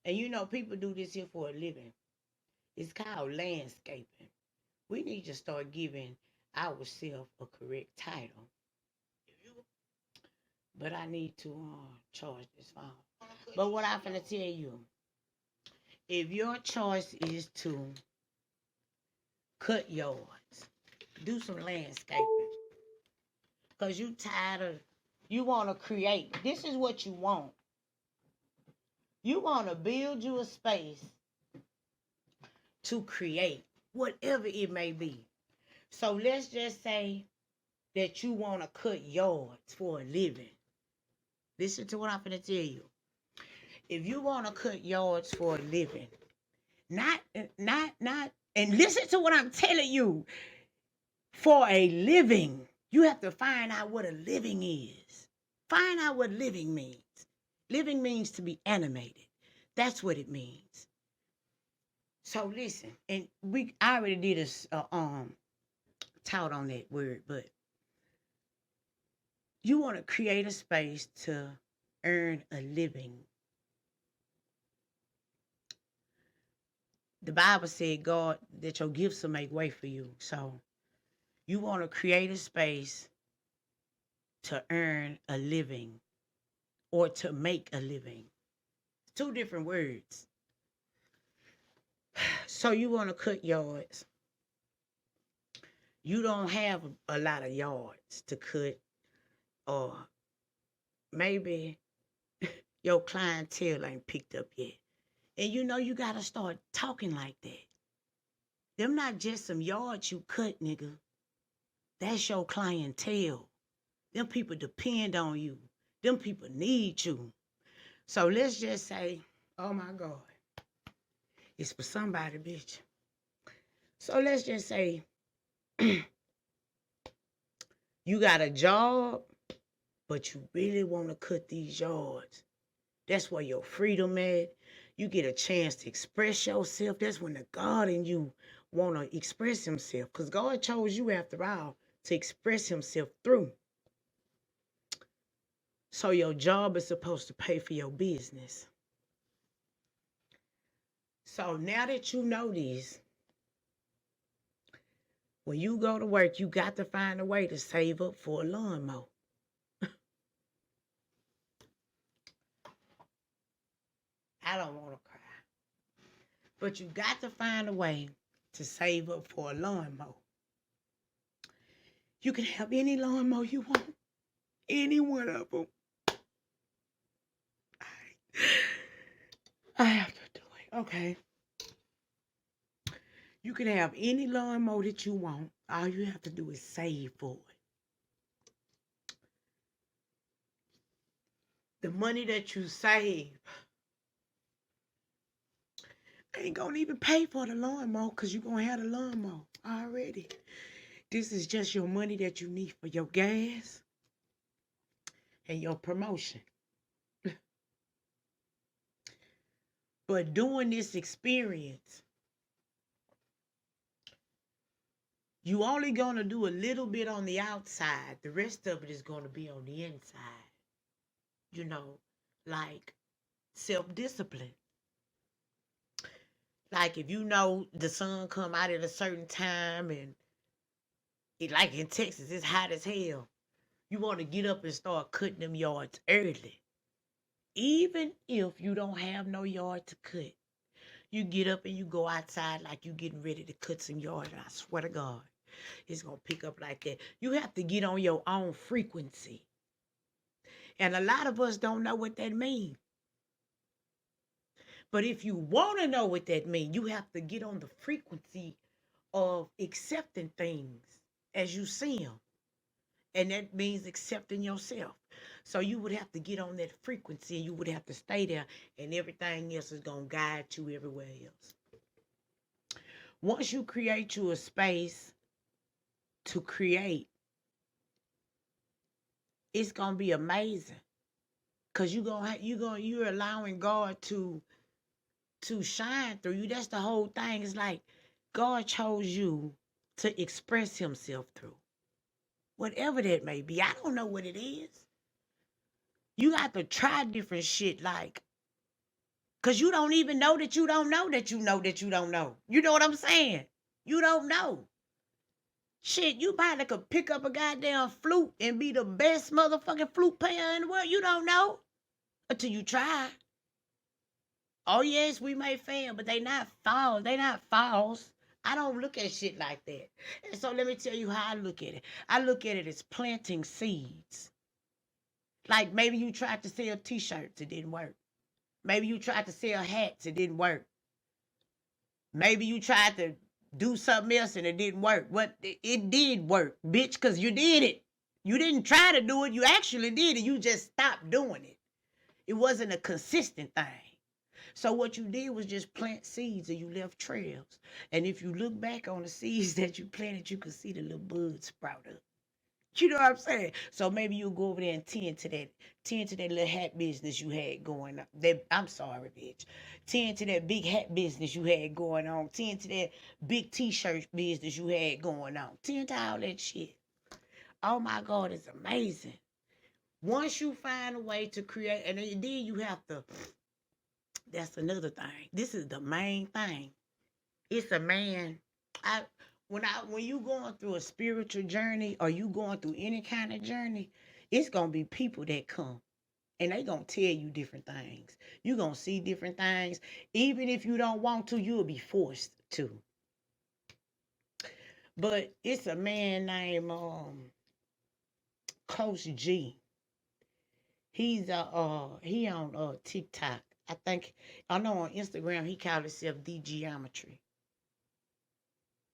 And you know, people do this here for a living. It's called landscaping. We need to start giving ourselves a correct title. But I need to charge this phone. But what I'm gonna tell you, if your choice is to cut yards, do some landscaping, cause you tired of, you want to create. This is what you want. You want to build you a space to create, whatever it may be. So let's just say that you want to cut yards for a living. Listen to what I'm gonna tell you. If you want to cut yards for a living, not, and listen to what I'm telling you. For a living, you have to find out what a living is. Find out what living means. Living means to be animated. That's what it means. So listen, and I already did a taught on that word, but you want to create a space to earn a living. The Bible said, God, that your gifts will make way for you. So you want to create a space to earn a living or to make a living. Two different words. So you want to cut yards. You don't have a lot of yards to cut, or maybe your clientele ain't picked up yet. And you know you got to start talking like that. Them not just some yards you cut, nigga. That's your clientele. Them people depend on you. Them people need you. So let's just say, oh my God, it's for somebody, bitch. So let's just say you got a job, but you really want to cut these yards. That's where your freedom at. You get a chance to express yourself. That's when the God in you want to express himself. Because God chose you, after all, to express himself through. So your job is supposed to pay for your business. So now that you know this, when you go to work, you got to find a way to save up for a lawnmower. I don't want to cry. But you got to find a way to save up for a lawnmower. You can have any lawnmower you want. Any one of them. I have to do it. Okay. You can have any lawnmower that you want. All you have to do is save for it. The money that you save ain't gonna even pay for the lawnmower, because you're gonna have the lawnmower already. This is just your money that you need for your gas and your promotion. But during this experience, you only gonna do a little bit on the outside. The rest of it is gonna be on the inside. You know, like self-discipline. Like if you know the sun come out at a certain time, and it, like in Texas, it's hot as hell. You want to get up and start cutting them yards early. Even if you don't have no yard to cut, you get up and you go outside like you getting ready to cut some yard. And I swear to God, it's going to pick up like that. You have to get on your own frequency. And a lot of us don't know what that means. But if you want to know what that means, you have to get on the frequency of accepting things as you see them. And that means accepting yourself. So you would have to get on that frequency, and you would have to stay there, and everything else is going to guide you everywhere else. Once you create you a space to create, it's going to be amazing. Cause you're allowing God to shine through you. That's the whole thing. It's like God chose you to express himself through. Whatever that may be. I don't know what it is. You got to try different shit. Like Because you don't even know that you don't know that you know that you don't know. You know what I'm saying? You don't know. Shit, you probably could pick up a goddamn flute and be the best motherfucking flute player in the world. You don't know until you try. Oh, yes, we may fail, but they not false. They not false. I don't look at shit like that. And so let me tell you how I look at it. I look at it as planting seeds. Like maybe you tried to sell t-shirts, it didn't work. Maybe you tried to sell hats, it didn't work. Maybe you tried to do something else and it didn't work. But it did work, bitch, because you did it. You didn't try to do it. You actually did it. You just stopped doing it. It wasn't a consistent thing. So what you did was just plant seeds and you left trails. And if you look back on the seeds that you planted, you could see the little buds sprout up. You know what I'm saying? So maybe you'll go over there and tend to that little hat business you had going on. I'm sorry, bitch. Tend to that big hat business you had going on. Tend to that big t-shirt business you had going on. Tend to all that shit. Oh my God, it's amazing. Once you find a way to create, and then you have to, that's another thing. This is the main thing. It's a man. When you going through a spiritual journey or you going through any kind of journey, it's gonna be people that come and they gonna tell you different things. You gonna see different things. Even if you don't want to, you'll be forced to. But it's a man named Coach G. He's he on TikTok. I know on Instagram he called himself D Geometry.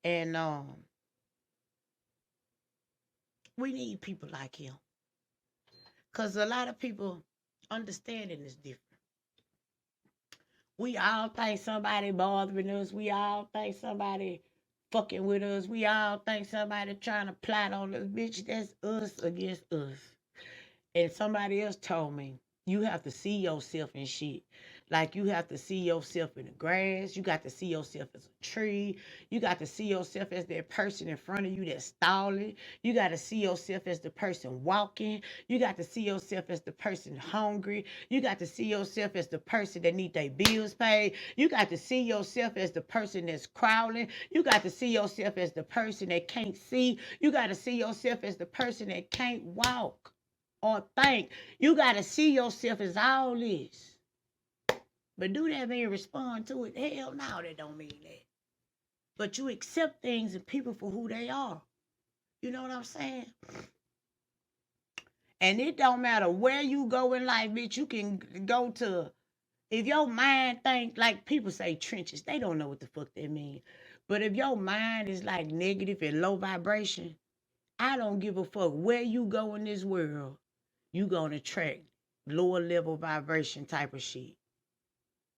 And we need people like him. Because a lot of people understanding is different. We all think somebody bothering us. We all think somebody fucking with us. We all think somebody trying to plot on us. Bitch, that's us against us. And somebody else told me, you have to see yourself in shit. Like you have to see yourself in the grass. You got to see yourself as a tree. You got to see yourself as that person in front of you that's stalling. You got to see yourself as the person walking. You got to see yourself as the person hungry. You got to see yourself as the person that need their bills paid. You got to see yourself as the person that's crawling. You got to see yourself as the person that can't see. You got to see yourself as the person that can't walk or think. You got to see yourself as all this. But do that mean respond to it? Hell no, that don't mean that. But you accept things and people for who they are. You know what I'm saying? And it don't matter where you go in life, bitch. You can go to, if your mind think, like people say trenches, they don't know what the fuck that mean. But if your mind is like negative and low vibration, I don't give a fuck where you go in this world. You gonna attract lower level vibration type of shit.